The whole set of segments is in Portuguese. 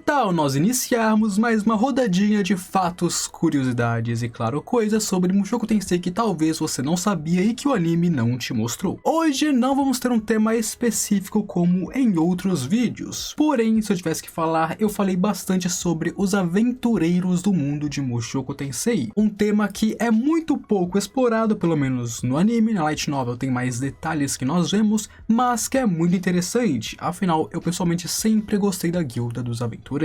tal nós iniciarmos mais uma rodadinha de fatos, curiosidades e, claro, coisas sobre Mushoku Tensei que talvez você não sabia e que o anime não te mostrou. Hoje não vamos ter um tema específico como em outros vídeos, porém, se eu tivesse que falar, eu falei bastante sobre os aventureiros do mundo de Mushoku Tensei, um tema que é muito pouco explorado, pelo menos no anime. Na light novel tem mais detalhes que nós vemos, mas que é muito interessante, afinal, eu pessoalmente sempre gostei da guilda dos aventureiros.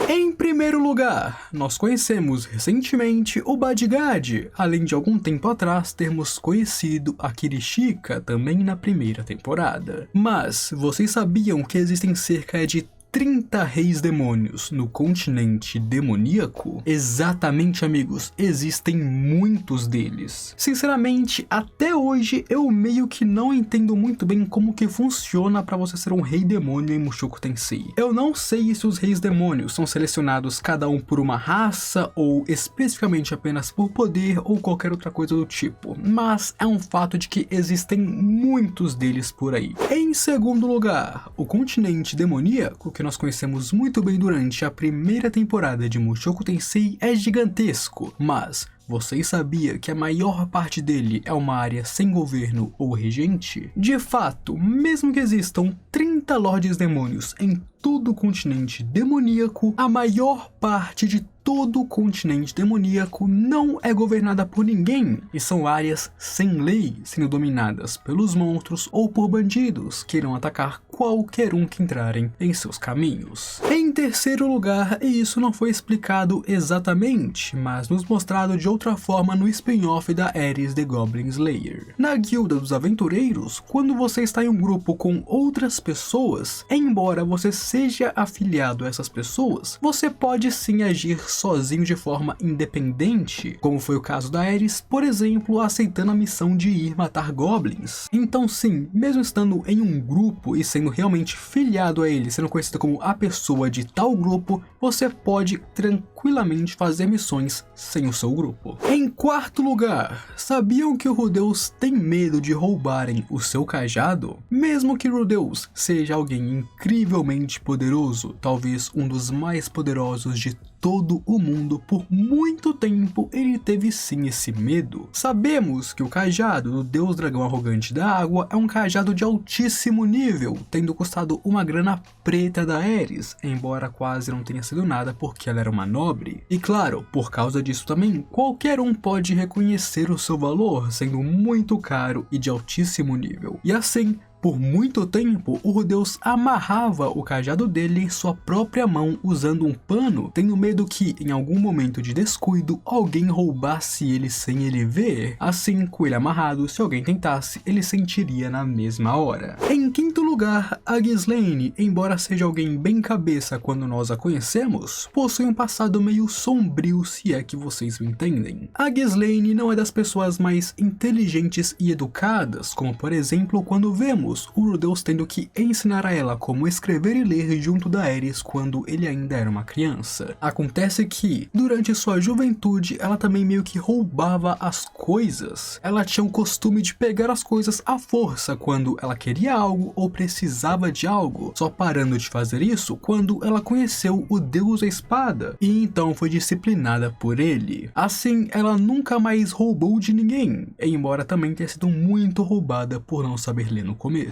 Em primeiro lugar, nós conhecemos recentemente o Bad-God, além de algum tempo atrás termos conhecido a Kirishika também na primeira temporada. Mas vocês sabiam que existem cerca de 30 reis demônios no continente demoníaco? Exatamente, amigos, existem muitos deles. Sinceramente, até hoje eu meio que não entendo muito bem como que funciona para você ser um rei demônio em Mushoku Tensei. Eu não sei se os reis demônios são selecionados cada um por uma raça ou especificamente apenas por poder ou qualquer outra coisa do tipo, mas é um fato de que existem muitos deles por aí. Em segundo lugar, o continente demoníaco, que nós conhecemos muito bem durante a primeira temporada de Mushoku Tensei, é gigantesco, mas vocês sabiam que a maior parte dele é uma área sem governo ou regente? De fato, mesmo que existam 30 Lordes Demônios em todo o continente demoníaco, a maior parte de todo o continente demoníaco não é governada por ninguém, e são áreas sem lei, sendo dominadas pelos monstros ou por bandidos que irão atacar qualquer um que entrarem em seus caminhos. Em terceiro lugar, e isso não foi explicado exatamente, mas nos mostrado de outra forma no spin-off da Ares The Goblin Slayer. Na guilda dos aventureiros, quando você está em um grupo com outras pessoas, embora você seja afiliado a essas pessoas, você pode sim agir sozinho de forma independente, como foi o caso da Ares, por exemplo, aceitando a missão de ir matar goblins. Então sim, mesmo estando em um grupo e sendo realmente filiado a ele, sendo conhecido como a pessoa de tal grupo, você pode tranquilamente fazer missões sem o seu grupo. Em quarto lugar, sabiam que o Rudeus tem medo de roubarem o seu cajado? Mesmo que Rudeus seja alguém incrivelmente poderoso, talvez um dos mais poderosos de todo o mundo, por muito tempo ele teve sim esse medo. Sabemos que o cajado do deus dragão arrogante da água é um cajado de altíssimo nível, tendo custado uma grana preta da Ares, embora quase não tenha sido nada porque ela era uma nobre. E claro, por causa disso também, qualquer um pode reconhecer o seu valor, sendo muito caro e de altíssimo nível. E assim, por muito tempo, o Rudeus amarrava o cajado dele em sua própria mão usando um pano, tendo medo que, em algum momento de descuido, alguém roubasse ele sem ele ver. Assim, com ele amarrado, se alguém tentasse, ele sentiria na mesma hora. Em quinto lugar, a Ghislaine, embora seja alguém bem cabeça quando nós a conhecemos, possui um passado meio sombrio, se é que vocês me entendem. A Ghislaine não é das pessoas mais inteligentes e educadas, como por exemplo quando vemos o Rudeus tendo que ensinar a ela como escrever e ler junto da Ares quando ele ainda era uma criança. Acontece que, durante sua juventude, ela também meio que roubava as coisas. Ela tinha o costume de pegar as coisas à força quando ela queria algo ou precisava de algo, só parando de fazer isso quando ela conheceu o Deus da Espada, e então foi disciplinada por ele. Assim, ela nunca mais roubou de ninguém, embora também tenha sido muito roubada por não saber ler no começo.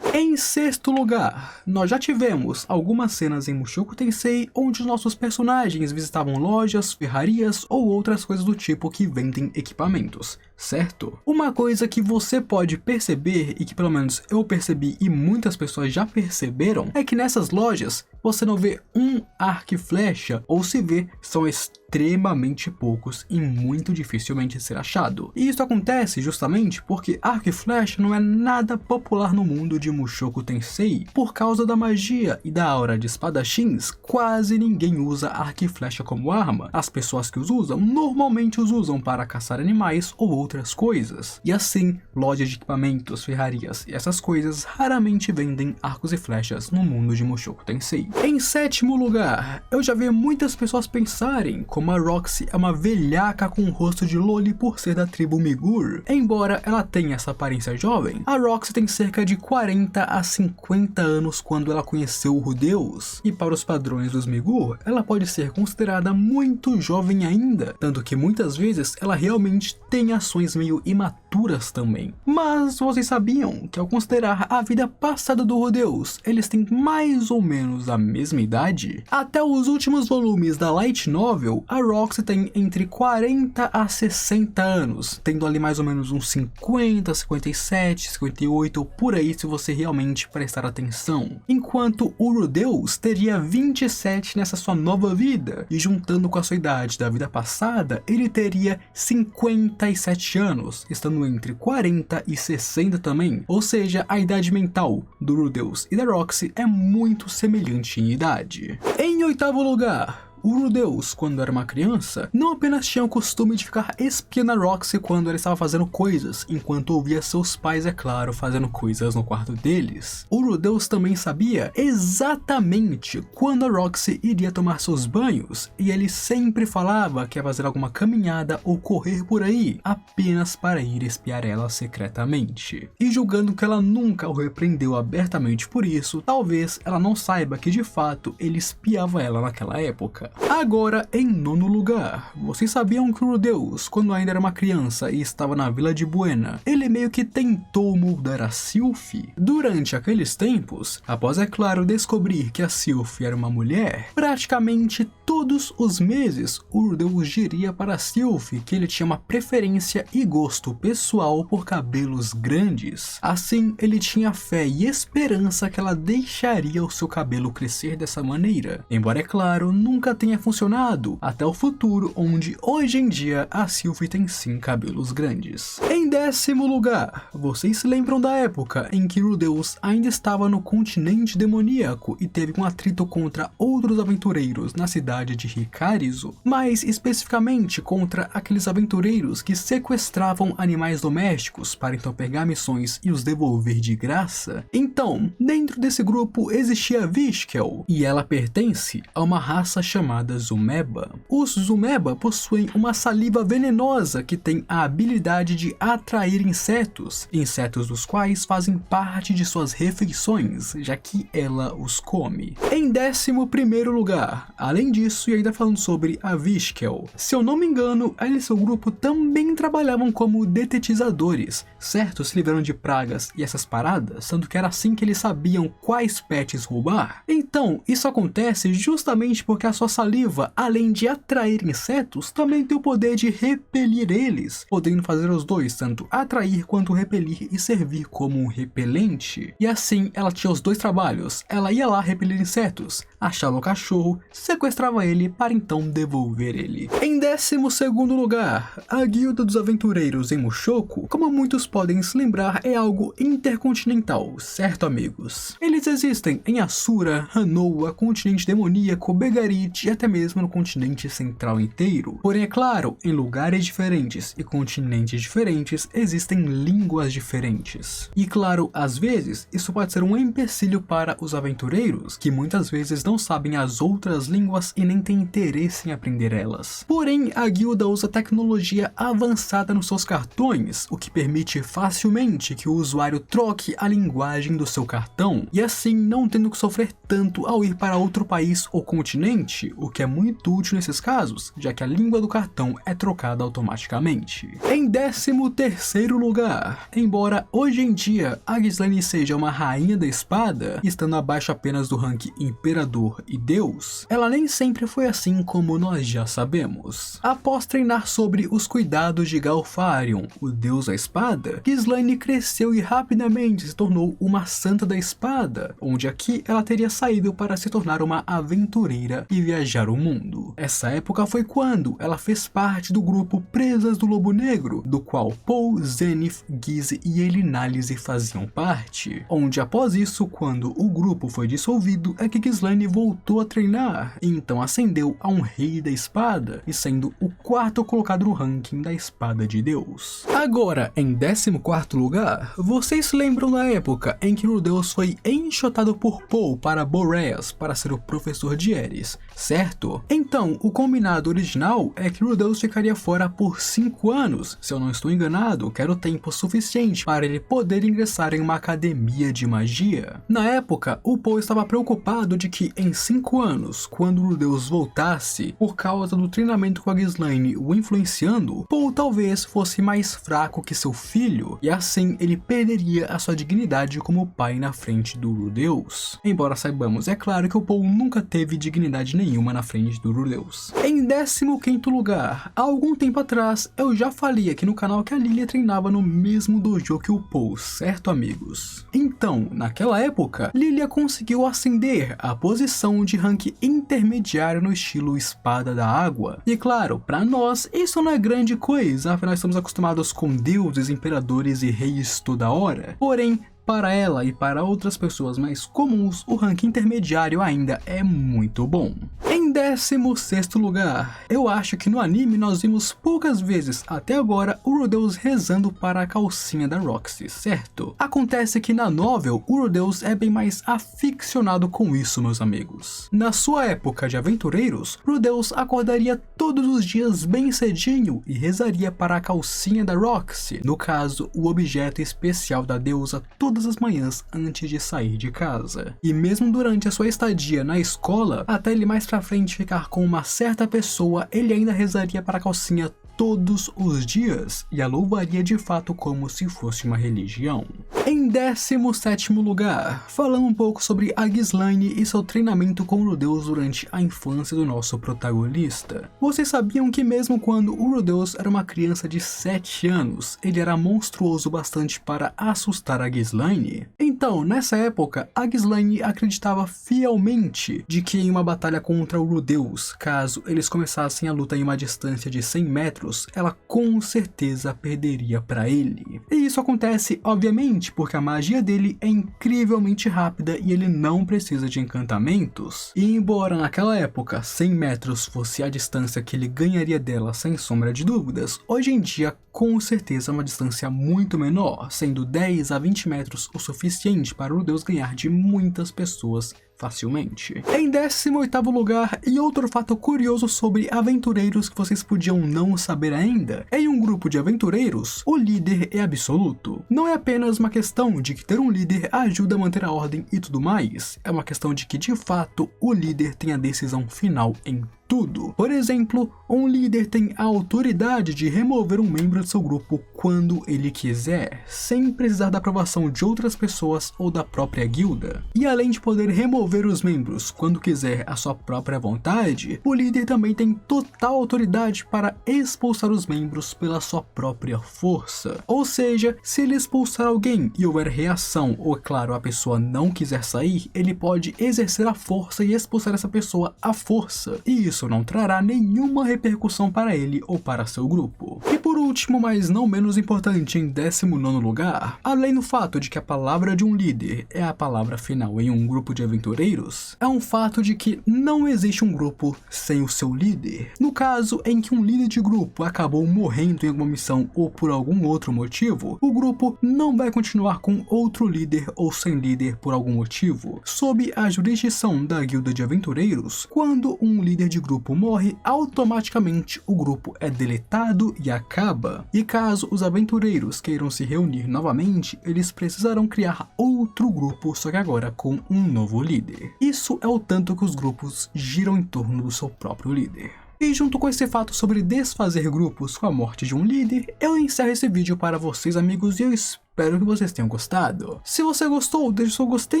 Em sexto lugar, nós já tivemos algumas cenas em Mushoku Tensei onde os nossos personagens visitavam lojas, ferrarias ou outras coisas do tipo que vendem equipamentos, certo? Uma coisa que você pode perceber, e que pelo menos eu percebi e muitas pessoas já perceberam, é que nessas lojas você não vê um arco e flecha, ou se vê, são extremamente poucos e muito dificilmente ser achado. E isso acontece justamente porque arco e flecha não é nada popular no mundo de Mushoku Tensei. Por causa da magia e da aura de espadachins, quase ninguém usa arco e flecha como arma. As pessoas que os usam, normalmente os usam para caçar animais ou outras coisas. E assim, lojas de equipamentos, ferrarias e essas coisas raramente vendem arcos e flechas no mundo de Mushoku Tensei. Em sétimo lugar, eu já vi muitas pessoas pensarem como a Roxy é uma velhaca com um rosto de loli por ser da tribo Migur. Embora ela tenha essa aparência jovem, a Roxy tem cerca de 40 a 50 anos quando ela conheceu o Rudeus, e para os padrões dos Migur, ela pode ser considerada muito jovem ainda, tanto que muitas vezes ela realmente tem ações meio imaturas também. Mas vocês sabiam que ao considerar a vida passada do Rudeus, eles têm mais ou menos a mesma idade? Até os últimos volumes da Light Novel, a Roxy tem entre 40 a 60 anos, tendo ali mais ou menos uns 50, 57, 58, por aí se você realmente prestar atenção. Enquanto o Rudeus teria 27 nessa sua nova vida, e juntando com a sua idade da vida passada, ele teria 57 anos, estando entre 40 e 60 também, ou seja, a idade mental do Rudeus e da Roxy é muito semelhante em idade. Em oitavo lugar, o Rudeus, quando era uma criança, não apenas tinha o costume de ficar espiando a Roxy quando ela estava fazendo coisas, enquanto ouvia seus pais, é claro, fazendo coisas no quarto deles. O Rudeus também sabia exatamente quando a Roxy iria tomar seus banhos, e ele sempre falava que ia fazer alguma caminhada ou correr por aí, apenas para ir espiar ela secretamente. E julgando que ela nunca o repreendeu abertamente por isso, talvez ela não saiba que de fato ele espiava ela naquela época. Agora, em nono lugar, vocês sabiam que o Rudeus, quando ainda era uma criança e estava na Vila de Buena, ele meio que tentou moldar a Sylphie? Durante aqueles tempos, após, é claro, descobrir que a Sylphie era uma mulher, praticamente todos os meses o Rudeus diria para a Sylphie que ele tinha uma preferência e gosto pessoal por cabelos grandes. Assim, ele tinha fé e esperança que ela deixaria o seu cabelo crescer dessa maneira. Embora, é claro, nunca tenha funcionado, até o futuro, onde hoje em dia a Sylphie tem sim cabelos grandes. Em décimo lugar, vocês se lembram da época em que Rudeus ainda estava no continente demoníaco e teve um atrito contra outros aventureiros na cidade de Hikarizu, mais especificamente contra aqueles aventureiros que sequestravam animais domésticos para então pegar missões e os devolver de graça? Então, dentro desse grupo existia Vishkel, e ela pertence a uma raça chamada Zumeba. Os Zumeba possuem uma saliva venenosa que tem a habilidade de atrair insetos, insetos dos quais fazem parte de suas refeições, já que ela os come. Em 11º lugar, além disso, e ainda falando sobre a Vishkel, se eu não me engano, ela e seu grupo também trabalhavam como detetizadores, certo? Se livraram de pragas e essas paradas, sendo que era assim que eles sabiam quais pets roubar. Então, isso acontece justamente porque a sua saliva, além de atrair insetos, também tem o poder de repelir eles, podendo fazer os dois, tanto atrair quanto repelir e servir como um repelente. E assim, ela tinha os dois trabalhos. Ela ia lá repelir insetos, achava o cachorro, sequestrava ele para então devolver ele. Em 12º lugar, a Guilda dos Aventureiros em Mushoku, como muitos podem se lembrar, é algo intercontinental, certo, amigos? Eles existem em Asura, Hanoa, continente demoníaco, Begarit e até mesmo no continente central inteiro. Porém, é claro, em lugares diferentes e continentes diferentes existem línguas diferentes. E claro, às vezes, isso pode ser um empecilho para os aventureiros, que muitas vezes não sabem as outras línguas e nem têm interesse em aprender elas. Porém, a guilda usa tecnologia avançada nos seus cartões, o que permite facilmente que o usuário troque a linguagem do seu cartão, e assim não tendo que sofrer tanto ao ir para outro país ou continente, o que é muito útil nesses casos, já que a língua do cartão é trocada automaticamente. Em 13º lugar, embora hoje em dia a Ghislaine seja uma rainha da espada, estando abaixo apenas do rank Imperador e Deus, ela nem sempre foi assim como nós já sabemos. Após treinar sobre os cuidados de Galfarion, o deus da espada, Ghislaine cresceu e rapidamente se tornou uma santa da espada, onde aqui ela teria saído para se tornar uma aventureira e viajar viajar o mundo. Essa época foi quando ela fez parte do grupo Presas do Lobo Negro, do qual Paul, Zenith, Gizzy e Elinalise faziam parte, onde após isso, quando o grupo foi dissolvido, é que Ghislaine voltou a treinar e então ascendeu a um Rei da Espada, e sendo o quarto colocado no ranking da Espada de Deus. Agora, em 14º lugar, vocês lembram da época em que Rudeus foi enxotado por Paul para Boreas para ser o professor de Ares, certo? Então, o combinado original é que Rudeus ficaria fora por 5 anos, se eu não estou enganado, que era o tempo suficiente para ele poder ingressar em uma academia de magia. Na época, o Paul estava preocupado de que em 5 anos, quando Rudeus voltasse, por causa do treinamento com a Ghislaine o influenciando, Paul talvez fosse mais fraco que seu filho, e assim ele perderia a sua dignidade como pai na frente do Rudeus. Embora saibamos, é claro que o Paul nunca teve dignidade nenhuma na frente do Rudeus. Em 15º lugar, há algum tempo atrás, eu já falei aqui no canal que a Lilia treinava no mesmo dojo que o Paul, certo amigos? Então, naquela época, Lilia conseguiu ascender à posição de rank intermediário no estilo Espada da Água. E claro, pra nós, isso não é grande coisa, afinal estamos acostumados com deuses, imperadores e reis toda hora. Porém, para ela e para outras pessoas mais comuns, o ranking intermediário ainda é muito bom. Em 16º lugar, eu acho que no anime nós vimos poucas vezes até agora o Rudeus rezando para a calcinha da Roxy, certo? Acontece que na novel, o Rudeus é bem mais aficionado com isso, meus amigos. Na sua época de aventureiros, Rudeus acordaria todos os dias bem cedinho e rezaria para a calcinha da Roxy, no caso, o objeto especial da deusa todas as manhãs antes de sair de casa. E mesmo durante a sua estadia na escola, até ele mais pra frente ficar com uma certa pessoa, ele ainda rezaria para a calcinha todos os dias e a louvaria de fato como se fosse uma religião. Em 17º lugar, falando um pouco sobre a Ghislaine e seu treinamento com Rudeus durante a infância do nosso protagonista. Vocês sabiam que mesmo quando o Rudeus era uma criança de 7 anos, ele era monstruoso bastante para assustar a Ghislaine? Então, nessa época, a Ghislaine acreditava fielmente de que em uma batalha contra o Rudeus, caso eles começassem a luta em uma distância de 100 metros, ela com certeza perderia para ele. E isso acontece, obviamente, porque a magia dele é incrivelmente rápida e ele não precisa de encantamentos. E embora naquela época 100 metros fosse a distância que ele ganharia dela sem sombra de dúvidas, hoje em dia com certeza é uma distância muito menor, sendo 10 a 20 metros o suficiente para o Deus ganhar de muitas pessoas facilmente. Em 18º lugar, e outro fato curioso sobre aventureiros que vocês podiam não saber ainda, em um grupo de aventureiros, o líder é absoluto. Não é apenas uma questão de que ter um líder ajuda a manter a ordem e tudo mais, é uma questão de que de fato o líder tem a decisão final em tudo. Por exemplo, um líder tem a autoridade de remover um membro de seu grupo quando ele quiser, sem precisar da aprovação de outras pessoas ou da própria guilda. E além de poder remover os membros quando quiser à sua própria vontade, o líder também tem total autoridade para expulsar os membros pela sua própria força. Ou seja, se ele expulsar alguém e houver reação, ou é claro, a pessoa não quiser sair, ele pode exercer a força e expulsar essa pessoa à força. E isso não trará nenhuma repercussão para ele ou para seu grupo. E por último, mas não menos importante, em 19º lugar, além do fato de que a palavra de um líder é a palavra final em um grupo de aventureiros, é um fato de que não existe um grupo sem o seu líder. No caso em que um líder de grupo acabou morrendo em alguma missão ou por algum outro motivo, o grupo não vai continuar com outro líder ou sem líder por algum motivo. Sob a jurisdição da guilda de aventureiros, quando um líder de grupo morre, automaticamente o grupo é deletado e acaba. E caso os aventureiros queiram se reunir novamente, eles precisarão criar outro grupo, só que agora com um novo líder. Isso é o tanto que os grupos giram em torno do seu próprio líder. E junto com esse fato sobre desfazer grupos com a morte de um líder, eu encerro esse vídeo para vocês amigos e eu espero espero que vocês tenham gostado. Se você gostou, deixe seu gostei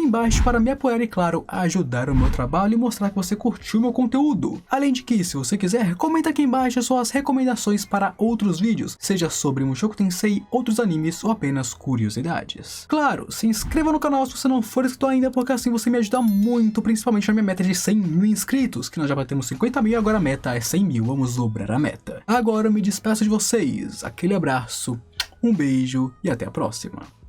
embaixo para me apoiar e, claro, ajudar o meu trabalho e mostrar que você curtiu meu conteúdo. Além de que, se você quiser, comenta aqui embaixo suas recomendações para outros vídeos, seja sobre Mushoku Tensei, outros animes ou apenas curiosidades. Claro, se inscreva no canal se você não for inscrito ainda, porque assim você me ajuda muito, principalmente na minha meta de 100 mil inscritos, que nós já batemos 50 mil e agora a meta é 100 mil, vamos dobrar a meta. Agora eu me despeço de vocês, aquele abraço, um beijo e até a próxima.